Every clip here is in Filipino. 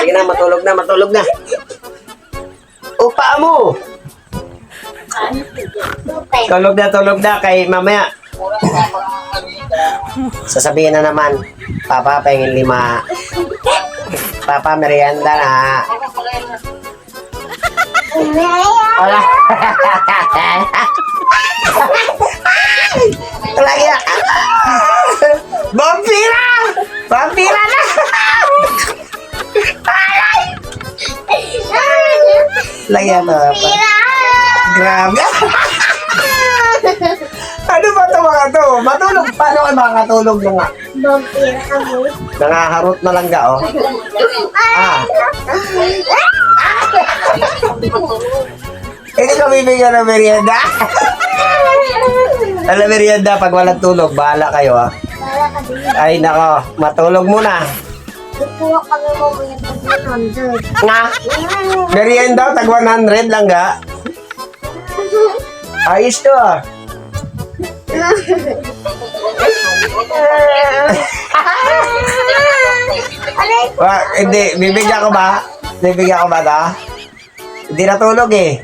Sige na, matulog na, matulog na. Upa mo. Tulog na kay mamaya. Sasabihin na naman, Papa, pahingin 5. Papa, merienda na. Wala. Lagi na. Vampira! Vampira na! Lagi na, Papa. Grabe. Ano ba ito mga to? Matulog. Paano kayo makakatulog na nga? Vampira ka mo. Nangaharot na lang ka, oh. Hindi ka bibigyan ng merienda? Alam merienda, pag walang tulog, bahala kayo, ah. Para ka din. Ay, nako. Matulog muna. Kukuha kami mo yung 100. Nga. Merienda, tag 100 lang ga. Ayos to, ah. Hindi, bibigyan ko ba? Bibigyan ko ba ito? Hindi natulog eh.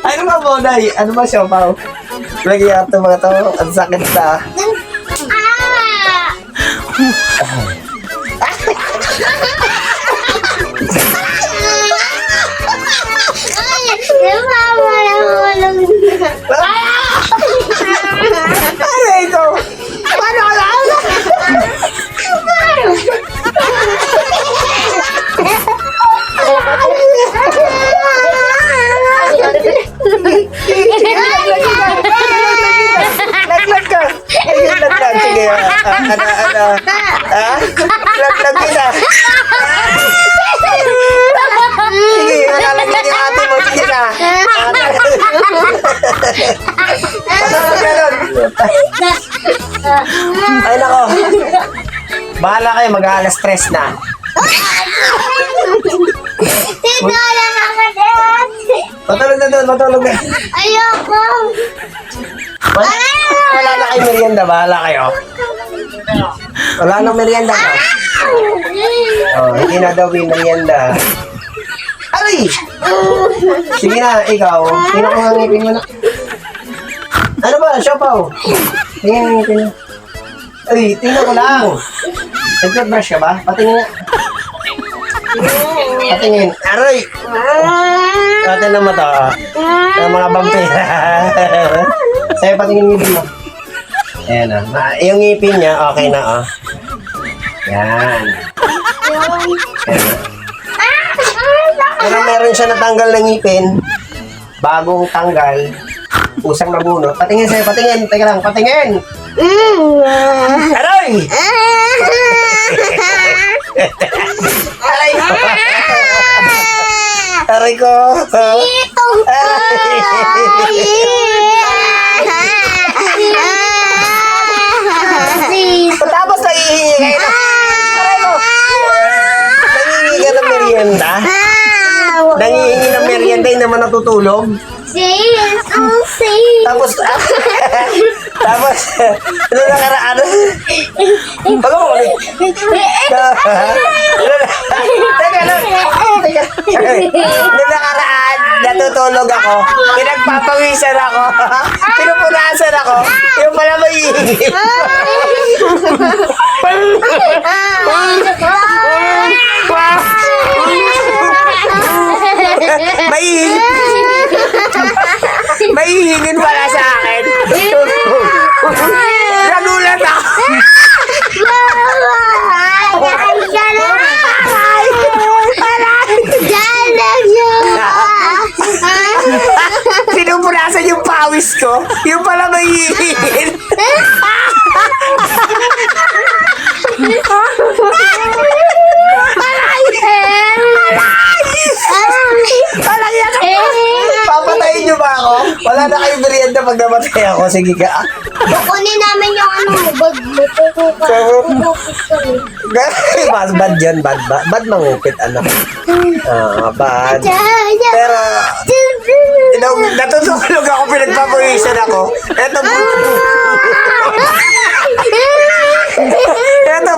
Ano ba mo, Day? Ano ba siya, Pao? Lagi ito mga to. Ang sakit sa... Ano ito? Paano ka lang? Laglag ka. Ayun, laglag. Sige, ano? Laglag kita. Sige, nakalaglag yung ate mo. Sige ka. Ay, nako. Bahala kayo, mag-alas 3 na. Tinolang ako din. Matulog na doon, matulog na. Ayoko. Wala na kayo merienda, bahala kayo. Wala nang merienda ka. Oh, hindi na daw yung merienda. Aray! Sige na, ikaw. Sino ko nga ngipin mo na? Ano ba? Siopaw? Tingnan mo ngipin mo. Ay, tingnan ko lang. Nag-brush ka ba? Patingin nga. Patingin. Aray! Ate na mata. Ang mga vampira. Sa'yo, patingin ngipin mo. Ayan na. Yung ngipin niya, okay na, oh. Yan. Ayan na. Pero meron siya natanggal na ngipin. Bagong tanggal. Usang nabunot. Patingin sa'yo, patingin. Teka lang, patingin. Aray! Aray ko! Aray ko! Tapos nangihingi kayo na. Aray ko! Nangihingi ka ng merienda? Nangihingi ng merienda, hindi naman natutulog? Sis, oh sis. Tapos, ano nakaraan? Pag mo ulit. Teka lang. Ano nakaraan? Natutulog ako. Pinagpapawisan ako. Pinupunasan ako. Yung pala mahihingip. Mahihingin pala sa akin. Nagulat ako. Pinupunasan yung pawis ko. Yung pala mahihingin. Papatayin niyo ba ako? Wala na kayong merienda pag namatay ako. Sige ka. Kukunin namin yung ano mo, bag mo. Bad yan, bad. Bad mangupit, anak. Bad. Pero, natutulog ako pinagpapawisan ako. Eto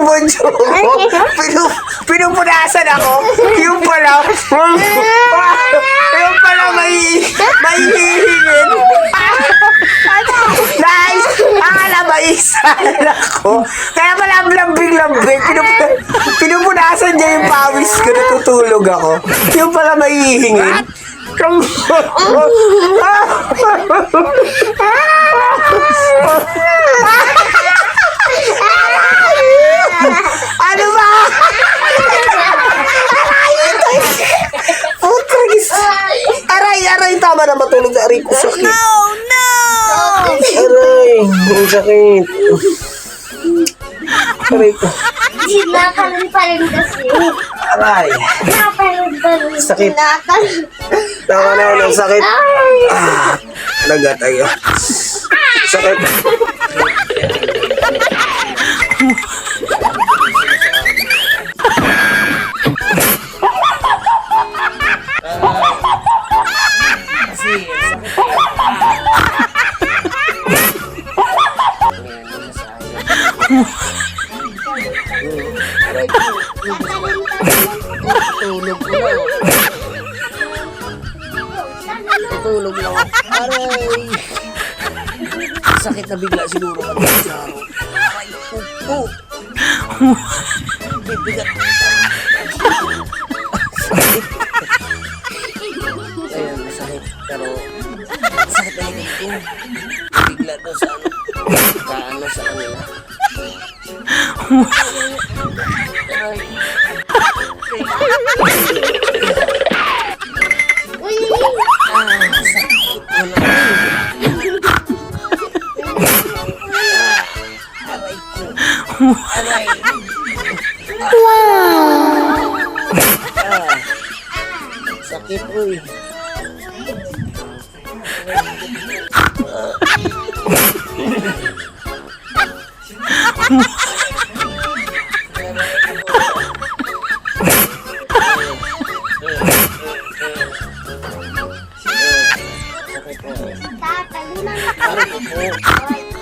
bunso ko. Pinupunasan ako. Yung pala may hihingin. Nice! Akala maisan ako. Kaya pala ang lambing-lambing. Pinupunasan niya yung pawis ko. Natutulog ako. Yung pala may hihingin. Ano ba? Putragis. Aray, tama na matulog na aray ko. Sakit. Aray, ang sakit. Aray ko. Sinakalan pa rin kasi. Aray. Sinakalan pa rin. Sakit. Sinakalan. Tama na ako ng sakit. Lagat tayo. Sakit. Tulog lang. Aray! Sakit na bigla siguro kami sa araw. Aray, pupo! Bibigat. Ayan, masakit. Pero, sakit na hindi ito. Bigla daw sa kaano sa kanila. Aray. Aray. Wow! Sakit, uy. Tatalunan na Aray po.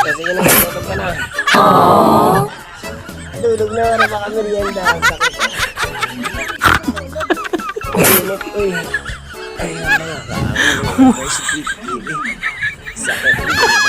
Kasi yun ang tulog ka na. Tulog na para baka merienda. Sakit. Init, uy. Ayan na nga. Sakit.